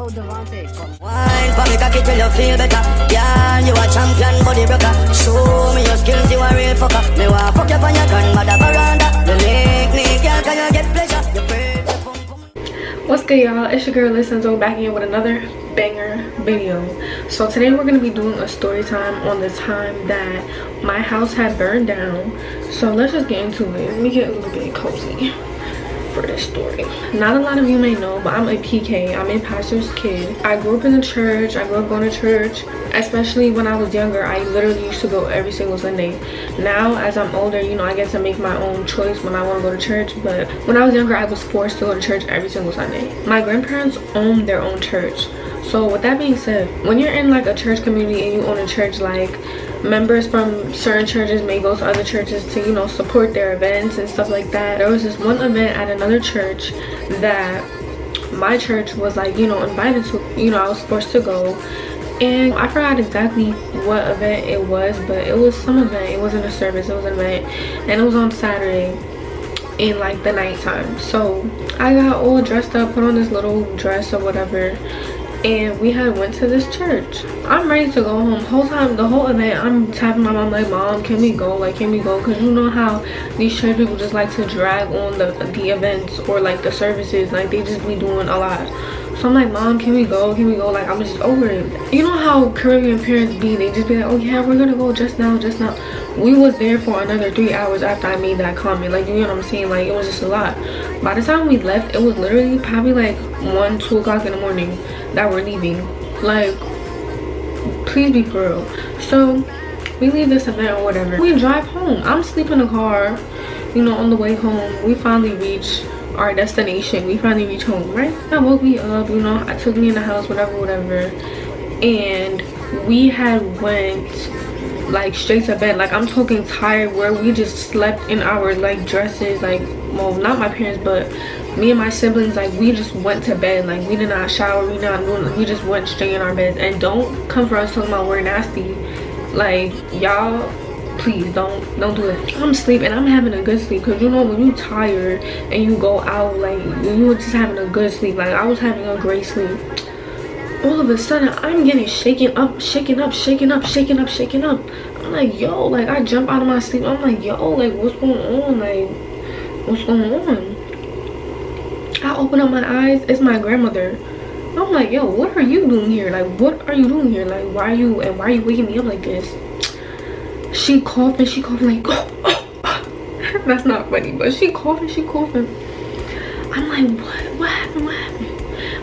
Wine for me cocky till you feel better. Yeah, you a champion body broker. Show me your skills, you a real fucker. Me want fuck you on your grandmother veranda. You lick me, girl, can you get pleasure? You pray the pum pum. What's good, y'all? It's your girl lydcenzo back in with another banger video. So today we're gonna be doing a story time on the time that my house had burned down. So let's just get into it. Let me get a little bit cozy for this story. Not a lot of you may know, but I'm a PK. I'm a pastor's kid. I grew up in the church. I grew up going to church. Especially when I was younger, I literally used to go every single Sunday. Now, as I'm older, you know, I get to make my own choice when I want to go to church. But when I was younger, I was forced to go to church every single Sunday. My grandparents own their own church. So with that being said, when you're in like a church community and you own a church, like members from certain churches may go to other churches to, you know, support their events and stuff like that. There was this one event at another church that my church was like, you know, invited to. You know, I was forced to go, and I forgot exactly what event it was, but it was some event. It wasn't a service, it was an event, and it was on Saturday in like the nighttime. So I got all dressed up, put on this little dress or whatever, and we had went to this church. I'm ready to go home. The whole event, I'm tapping my mom like, Mom, can we go? Like, can we go? Because you know how these church people just like to drag on the events or like the services. Like, they just be doing a lot. So I'm like, Mom, can we go? Can we go? Like, I'm just over it. You know how Caribbean parents be? They just be like, oh yeah, we're gonna go just now, just now. We was there for another 3 hours after I made that comment. Like, you know what I'm saying? Like, it was just a lot. By the time we left, it was literally probably like 1, 2 o'clock in the morning that we're leaving. Like, please be for real. So we leave this event or whatever. We drive home. I'm asleep in the car, you know, on the way home. We finally reach our destination. We finally reach home, right? That woke me up, you know, I took me in the house, whatever, and we had went like straight to bed. Like, I'm talking tired, where we just slept in our like dresses. Like, well, not my parents, but me and my siblings, like, we just went to bed. Like, we did not shower, we just went straight in our beds. And don't come for us talking about we're nasty. Like, y'all, please don't do it. I'm asleep and I'm having a good sleep, because you know when you tired and you go out, like, you were just having a good sleep. Like, I was having a great sleep. All of a sudden I'm getting shaken up. I'm like, yo, like, I jump out of my sleep. I'm like, yo, like, what's going on? Like, what's going on? I open up my eyes, it's my grandmother. I'm like, yo, what are you doing here? Like, what are you doing here? Like, why are you waking me up like this? She coughing like, oh. That's not funny, but she coughing. I'm like, what happened?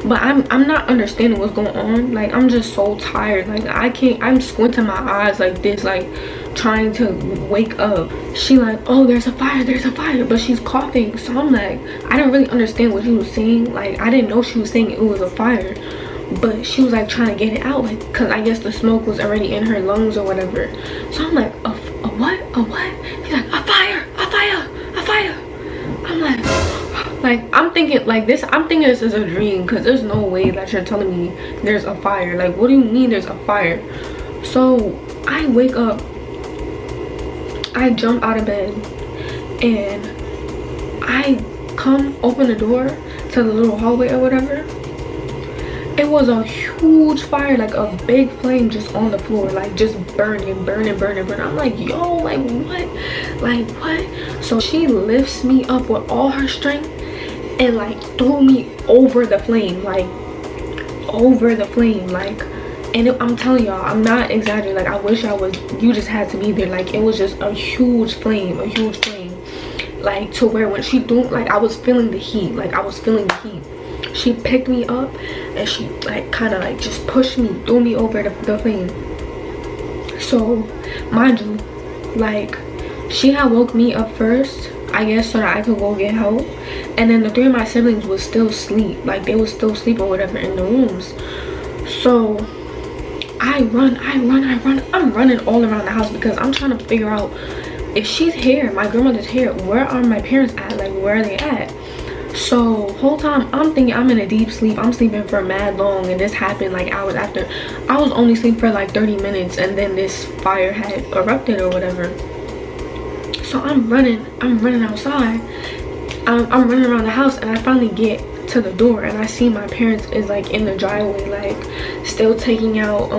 But I'm not understanding what's going on. Like, I'm just so tired. Like, I'm squinting my eyes like this, like trying to wake up. She like, oh, there's a fire, but she's coughing. So I'm like, I didn't really understand what she was saying. Like, I didn't know she was saying it was a fire, but she was like trying to get it out, like, because I guess the smoke was already in her lungs or whatever. So I'm like, a what? She's like, a fire. I'm like, I'm thinking this is a dream, because there's no way that you're telling me there's a fire. Like, what do you mean there's a fire? So I wake up, I jump out of bed, and I open the door to the little hallway or whatever. It was a huge fire, like a big flame just on the floor, like just burning. I'm like, yo, like what? So she lifts me up with all her strength and like threw me over the flame, and I'm telling y'all, I'm not exaggerating. Like, I wish you just had to be there. Like, it was just a huge flame, like, to where when she threw, like, I was feeling the heat. She picked me up and she like kind of like just pushed me, threw me over the flame. So mind you, like, she had woke me up first, I guess, so that I could go get help, and then the 3 of my siblings was still asleep. Like, they was still asleep or whatever in the rooms. So I'm running all around the house, because I'm trying to figure out, if she's here, my grandmother's here, where are my parents at? Like, where are they at? So whole time I'm thinking I'm in a deep sleep. I'm sleeping for mad long, and this happened like hours after. I was only asleep for like 30 minutes, and then this fire had erupted or whatever. So I'm running outside. I'm running around the house, and I finally get to the door, and I see my parents is like in the driveway, like still taking out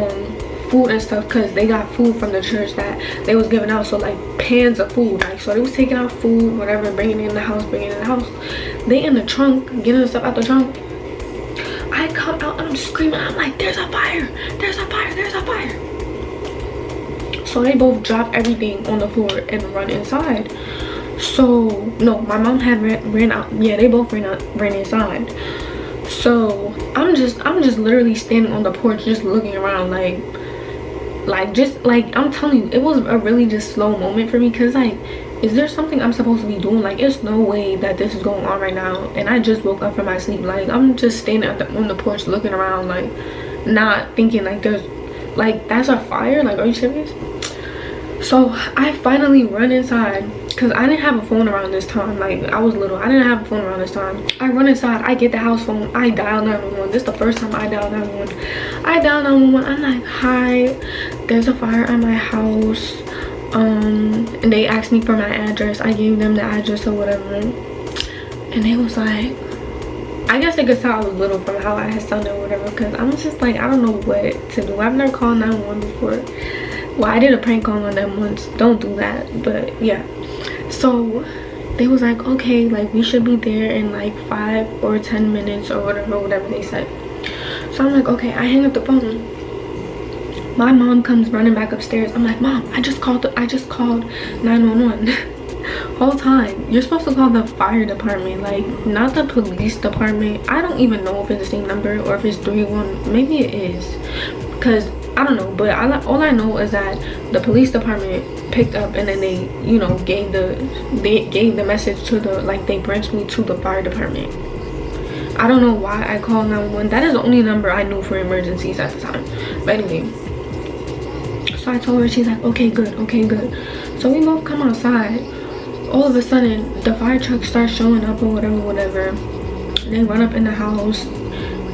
food and stuff, because they got food from the church that they was giving out. So like pans of food, like, so they was taking out food, whatever, bringing it in the house. They in the trunk, getting the stuff out the trunk. I come out and I'm screaming. I'm like, there's a fire, there's a fire, there's a fire. So they both drop everything on the floor and run inside. So no, my mom had ran out. Yeah, they both ran inside. So I'm just literally standing on the porch, just looking around, like I'm telling you, it was a really just slow moment for me, because like, is there something I'm supposed to be doing? Like, it's no way that this is going on right now, and I just woke up from my sleep. Like, I'm just standing on the porch looking around, like not thinking like there's like, that's a fire. Like, are you serious? So I finally run inside, because I didn't have a phone around this time. Like, I was little, I didn't have a phone around this time. I run inside, I get the house phone, I dial 911. This is the first time I dial 911. I dial 911. I'm like, hi, there's a fire at my house, and they asked me for my address. I gave them the address or whatever, and they was like, I guess they could tell I was little from how I had sounded or whatever, because I'm just like, I don't know what to do. I've never called 911 before. Well, I did a prank call on them once. Don't do that. But yeah, so they was like, okay, like we should be there in like 5 or 10 minutes or whatever they said. So I'm like, okay. I hang up the phone. My mom comes running back upstairs. I'm like, Mom, I just called 911. Whole time, you're supposed to call the fire department, like not the police department. I don't even know if it's the same number or if it's 311. Maybe it is, because I don't know. But all I know is that the police department picked up, and then they, you know, gave the message to the, like, they branched me to the fire department. I don't know why I called 911. That is the only number I knew for emergencies at the time. But anyway, so I told her. She's like, okay, good, okay, good. So we both come outside. All of a sudden, the fire truck starts showing up or whatever. They run up in the house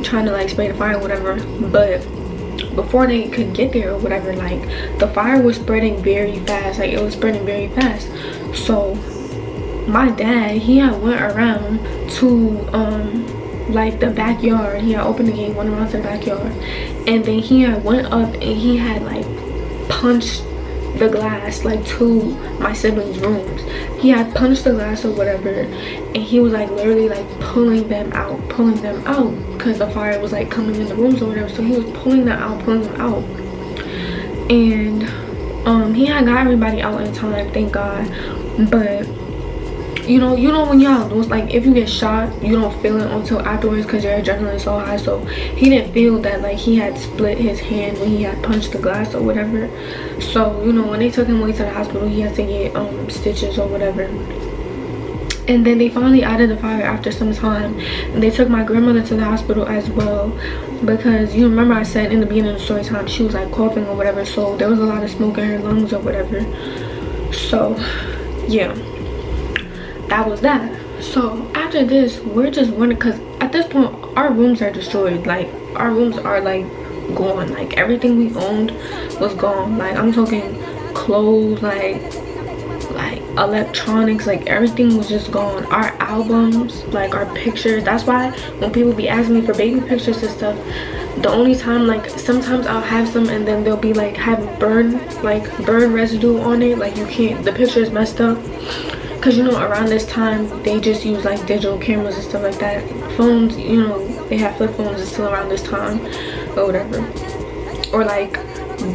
trying to like spray the fire or whatever. But before they could get there or whatever, like the fire was spreading very fast. Like, it was spreading very fast. So my dad, he had went around to like the backyard. He had opened the gate, went around to the backyard, and then he had went up and he had like punched the glass like to my siblings' rooms. He had punched the glass or whatever, and he was like literally like pulling them out because the fire was like coming in the rooms or whatever. So he was pulling them out, and he had got everybody out in time, thank God. But you know when y'all lose, like if you get shot, you don't feel it until afterwards because your adrenaline is so high. So he didn't feel that like he had split his hand when he had punched the glass or whatever. So you know, when they took him away to the hospital, he had to get stitches or whatever. And then they finally added the fire after some time, and they took my grandmother to the hospital as well, because you remember I said in the beginning of the story time she was like coughing or whatever, so there was a lot of smoke in her lungs or whatever. So yeah, that was that. So after this, we're just wondering, because at this point our rooms are destroyed. Like, our rooms are like gone. Like, everything we owned was gone. Like, I'm talking clothes, like electronics, like everything was just gone. Our albums, like our pictures. That's why when people be asking me for baby pictures and stuff, the only time, like sometimes I'll have some and then they'll be like have burn residue on it. Like, you can't, the picture is messed up. Because, you know, around this time, they just use, like, digital cameras and stuff like that. Phones, you know, they have flip phones until around this time or whatever. Or, like,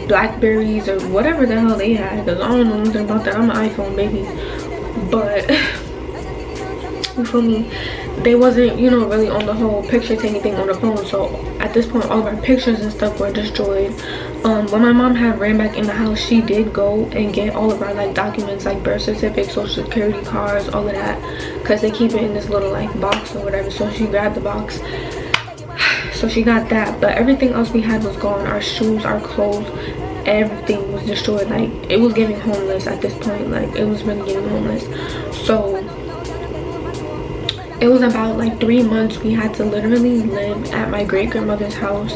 Blackberries or whatever the hell they had. Because I don't know nothing about that. I'm an iPhone baby. But, you feel me? They wasn't, you know, really on the whole picture taking thing on the phone. So, at this point, all of our pictures and stuff were destroyed. When my mom had ran back in the house, she did go and get all of our like documents, like birth certificates, social security cards, all of that, because they keep it in this little like box or whatever. So she grabbed the box, so she got that. But everything else we had was gone. Our shoes, our clothes, everything was destroyed. Like, it was getting homeless at this point. Like, it was really getting homeless. So it was about like 3 months we had to literally live at my great grandmother's house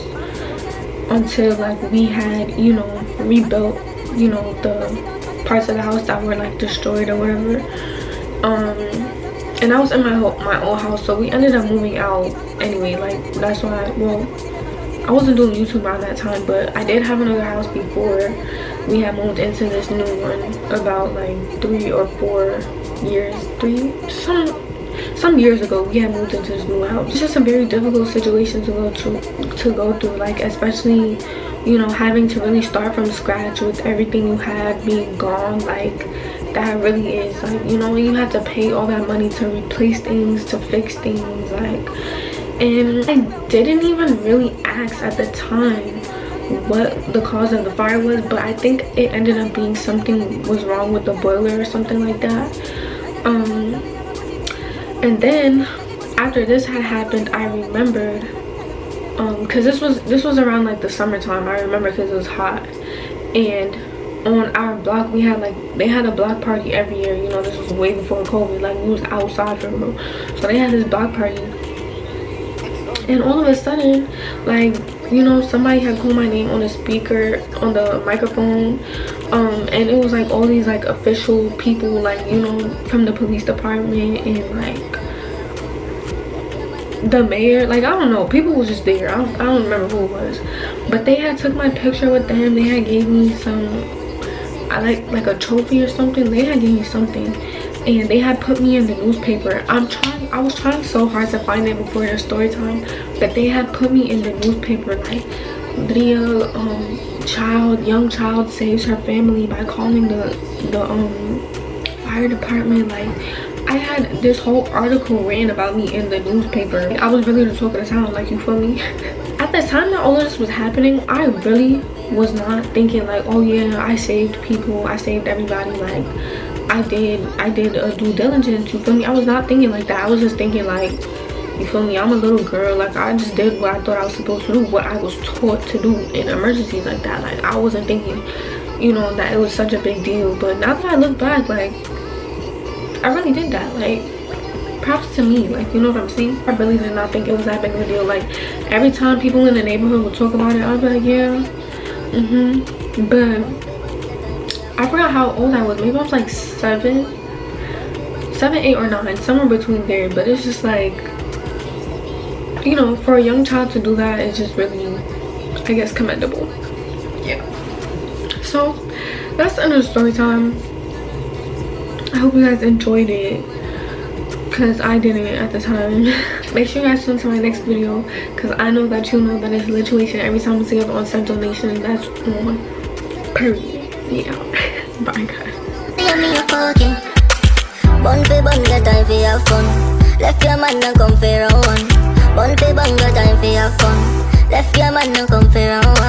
until like we had, you know, rebuilt, you know, the parts of the house that were like destroyed or whatever. and I was in my old house, so we ended up moving out anyway. Like that's why, well, I wasn't doing YouTube around that time, but I did have another house before we had moved into this new one about like 3 or 4 years, some years ago. We had moved into this new house. It's just a very difficult situation to go through, like especially, you know, having to really start from scratch with everything you had being gone. Like that really is like, you know, you have to pay all that money to replace things, to fix things, like. And I didn't even really ask at the time what the cause of the fire was, but I think it ended up being something was wrong with the boiler or something like that. And then after this had happened, I remembered, because this was around like the summertime. I remember because it was hot, and on our block we had they had a block party every year. You know, this was way before COVID. Like we was outside for real, so they had this block party. And all of a sudden, like, you know, somebody had called my name on the speaker, on the microphone, and it was like all these like official people, like, you know, from the police department and like the mayor. Like, I don't know, people was just there. I don't remember who it was, but they had took my picture with them. They had gave me some, I like a trophy or something. They had gave me something, and they had put me in the newspaper. I was trying so hard to find it before the story time, but they had put me in the newspaper, like, Lydia, young child saves her family by calling the fire department. Like, I had this whole article written about me in the newspaper. I was really the talk of the town, like, you feel me? At the time that all of this was happening, I really was not thinking like, oh yeah, I saved people, I saved everybody. Like, I did a due diligence, you feel me? I was not thinking like that. I was just thinking like, you feel me, I'm a little girl. Like, I just did what I thought I was supposed to do, what I was taught to do in emergencies like that. Like, I wasn't thinking, you know, that it was such a big deal. But now that I look back, like, I really did that. Like, props to me, like, you know what I'm saying? I really did not think it was that big of a deal. Like, every time people in the neighborhood would talk about it, I'd be like, yeah, but I forgot how old I was. Maybe I was like 7, 8 or 9, somewhere between there. But it's just like, you know, for a young child to do that is just really, I guess, commendable. Yeah. So that's the end of the story time. I hope you guys enjoyed it, because I didn't at the time. Make sure you guys tune to my next video, because I know that you know that it's lituation every time we see it on Central Nation. That's on period. Yeah. Bye guys. Bun fi bun, get time fi have fun. Left your man and come fi round one. Bun fi bun, get time fi have fun. Left your man and come fi round one.